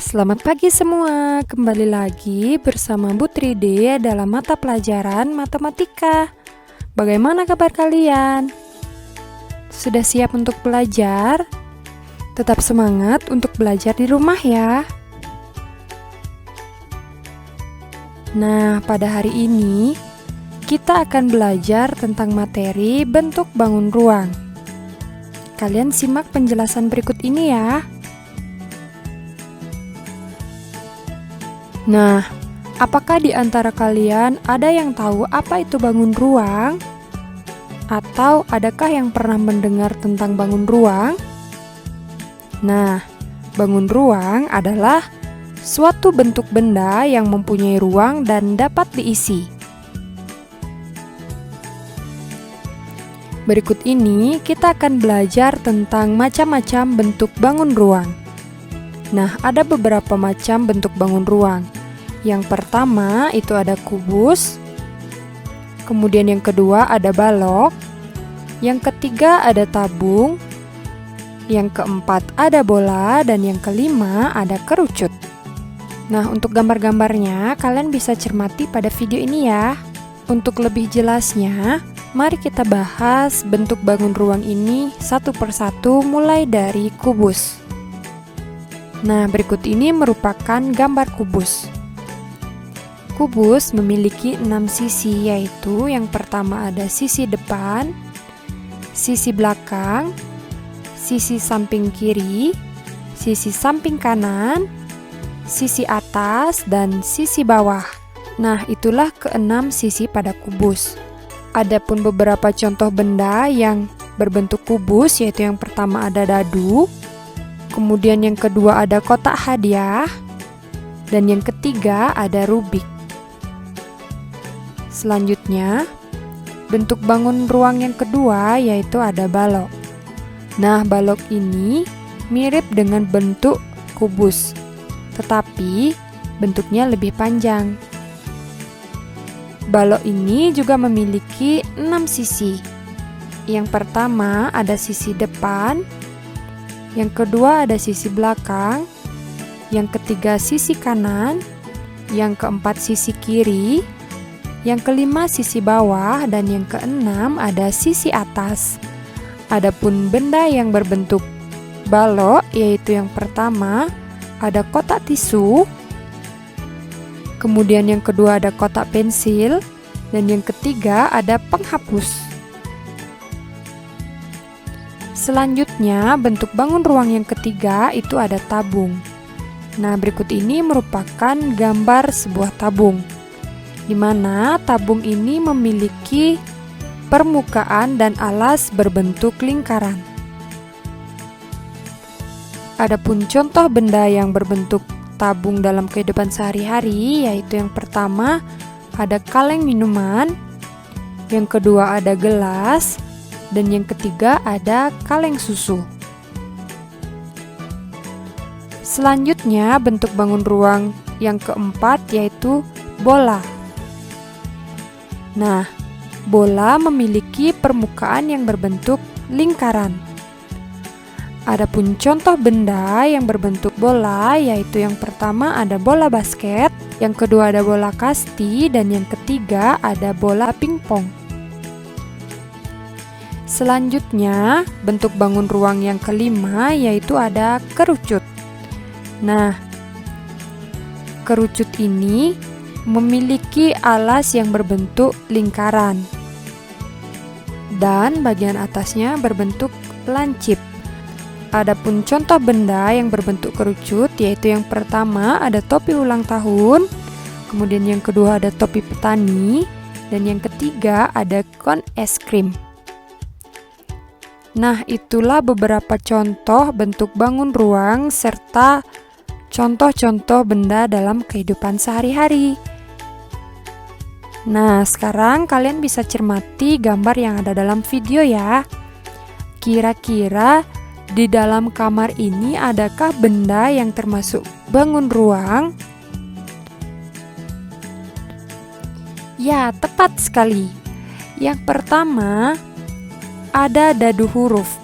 Selamat pagi semua, kembali lagi bersama Bu Tride dalam mata pelajaran matematika. Bagaimana kabar kalian? Sudah siap untuk belajar? Tetap semangat untuk belajar di rumah ya. Nah, pada hari ini kita akan belajar tentang materi bentuk bangun ruang. Kalian simak penjelasan berikut ini ya. Nah, apakah di antara kalian ada yang tahu apa itu bangun ruang? Atau adakah yang pernah mendengar tentang bangun ruang? Nah, bangun ruang adalah suatu bentuk benda yang mempunyai ruang dan dapat diisi. Berikut ini kita akan belajar tentang macam-macam bentuk bangun ruang. Nah, ada beberapa macam bentuk bangun ruang. Yang pertama itu ada kubus, kemudian yang kedua ada balok, yang ketiga ada tabung, yang keempat ada bola, dan yang kelima ada kerucut. Nah, untuk gambar-gambarnya kalian bisa cermati pada video ini ya. Untuk lebih jelasnya, mari kita bahas bentuk bangun ruang ini satu persatu mulai dari kubus. Nah, berikut ini merupakan gambar kubus. Kubus memiliki 6 sisi, yaitu yang pertama ada sisi depan, sisi belakang, sisi samping kiri, sisi samping kanan, sisi atas, dan sisi bawah. Nah, itulah ke-6 sisi pada kubus. Adapun beberapa contoh benda yang berbentuk kubus, yaitu yang pertama ada dadu, kemudian yang kedua ada kotak hadiah, dan yang ketiga ada rubik. Selanjutnya, bentuk bangun ruang yang kedua yaitu ada balok. Nah, balok ini mirip dengan bentuk kubus, tetapi bentuknya lebih panjang. Balok ini juga memiliki 6 sisi. Yang pertama ada sisi depan, yang kedua ada sisi belakang, yang ketiga sisi kanan, yang keempat sisi kiri, yang kelima sisi bawah, dan yang keenam ada sisi atas. Adapun benda yang berbentuk balok yaitu yang pertama ada kotak tisu, kemudian yang kedua ada kotak pensil, dan yang ketiga ada penghapus. Selanjutnya bentuk bangun ruang yang ketiga itu ada tabung. Nah, berikut ini merupakan gambar sebuah tabung, di mana tabung ini memiliki permukaan dan alas berbentuk lingkaran. Adapun contoh benda yang berbentuk tabung dalam kehidupan sehari-hari yaitu yang pertama ada kaleng minuman, yang kedua ada gelas, dan yang ketiga ada kaleng susu. Selanjutnya bentuk bangun ruang yang keempat yaitu bola. Nah, bola memiliki permukaan yang berbentuk lingkaran. Adapun contoh benda yang berbentuk bola yaitu yang pertama ada bola basket, yang kedua ada bola kasti, dan yang ketiga ada bola pingpong. Selanjutnya, bentuk bangun ruang yang kelima yaitu ada kerucut. Nah, kerucut ini memiliki alas yang berbentuk lingkaran dan bagian atasnya berbentuk lancip. Adapun contoh benda yang berbentuk kerucut yaitu yang pertama ada topi ulang tahun, kemudian yang kedua ada topi petani, dan yang ketiga ada kon es krim. Nah, itulah beberapa contoh bentuk bangun ruang serta contoh-contoh benda dalam kehidupan sehari-hari. Nah, sekarang kalian bisa cermati gambar yang ada dalam video ya. Kira-kira di dalam kamar ini adakah benda yang termasuk bangun ruang? Ya, tepat sekali. Yang pertama ada dadu huruf.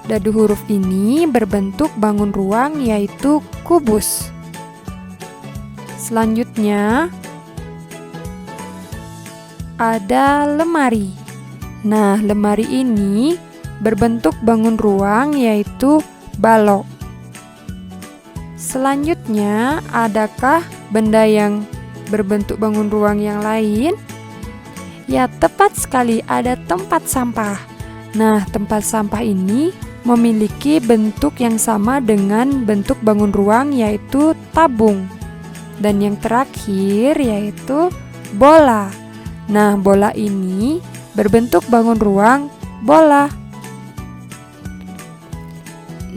Dadu huruf ini berbentuk bangun ruang yaitu kubus. Selanjutnya ada lemari. Nah, lemari ini berbentuk bangun ruang yaitu balok. Selanjutnya, adakah benda yang berbentuk bangun ruang yang lain? Ya, tepat sekali, ada tempat sampah. Nah, tempat sampah ini memiliki bentuk yang sama dengan bentuk bangun ruang yaitu tabung. Dan yang terakhir yaitu bola. Nah, bola ini berbentuk bangun ruang bola.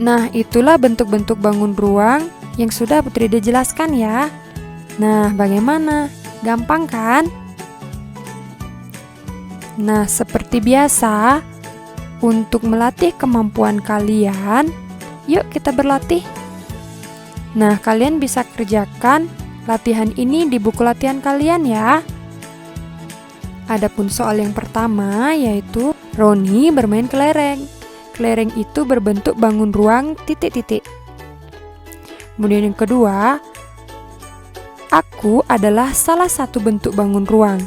Nah, itulah bentuk-bentuk bangun ruang yang sudah Putri jelaskan ya. Nah, bagaimana? Gampang kan? Nah, seperti biasa, untuk melatih kemampuan kalian, yuk kita berlatih. Nah, kalian bisa kerjakan latihan ini di buku latihan kalian ya. Adapun soal yang pertama yaitu Roni bermain kelereng. Kelereng itu berbentuk bangun ruang titik-titik. Kemudian yang kedua, aku adalah salah satu bentuk bangun ruang.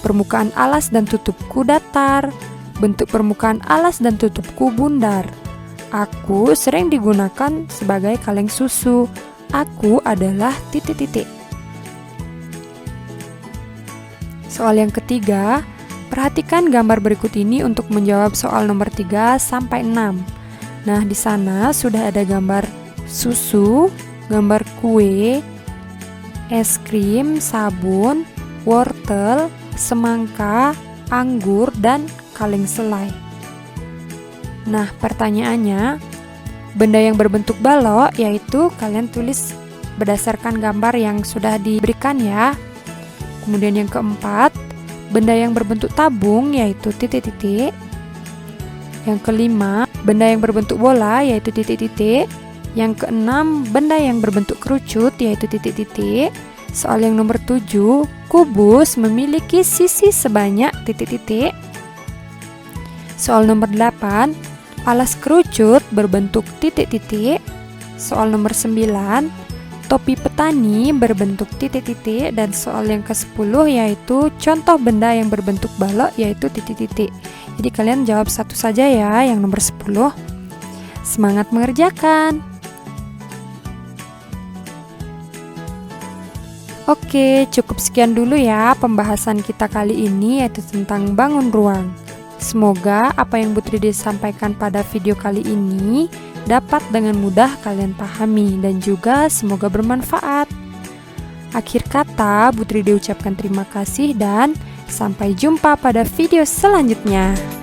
Permukaan alas dan tutupku datar. Bentuk permukaan alas dan tutupku bundar. Aku sering digunakan sebagai kaleng susu. Aku adalah titik-titik. Soal yang ketiga, perhatikan gambar berikut ini untuk menjawab soal nomor 3 sampai 6. Nah, di sana sudah ada gambar susu, gambar kue, es krim, sabun, wortel, semangka, anggur, dan kaleng selai. Nah, pertanyaannya, benda yang berbentuk balok yaitu kalian tulis berdasarkan gambar yang sudah diberikan ya. Kemudian yang keempat, benda yang berbentuk tabung yaitu titik-titik. Yang kelima, benda yang berbentuk bola yaitu titik-titik. Yang keenam, benda yang berbentuk kerucut yaitu titik-titik. Soal yang nomor 7, kubus memiliki sisi sebanyak titik-titik. Soal nomor 8, alas kerucut berbentuk titik-titik. Soal nomor 9, topi petani berbentuk titik-titik. Dan soal yang ke-10 yaitu contoh benda yang berbentuk balok yaitu titik-titik. Jadi kalian jawab satu saja ya, yang nomor 10. Semangat mengerjakan. Oke, cukup sekian dulu ya pembahasan kita kali ini yaitu tentang bangun ruang. Semoga apa yang Putri sampaikan pada video kali ini dapat dengan mudah kalian pahami dan juga semoga bermanfaat. Akhir kata, Putri ucapkan terima kasih dan sampai jumpa pada video selanjutnya.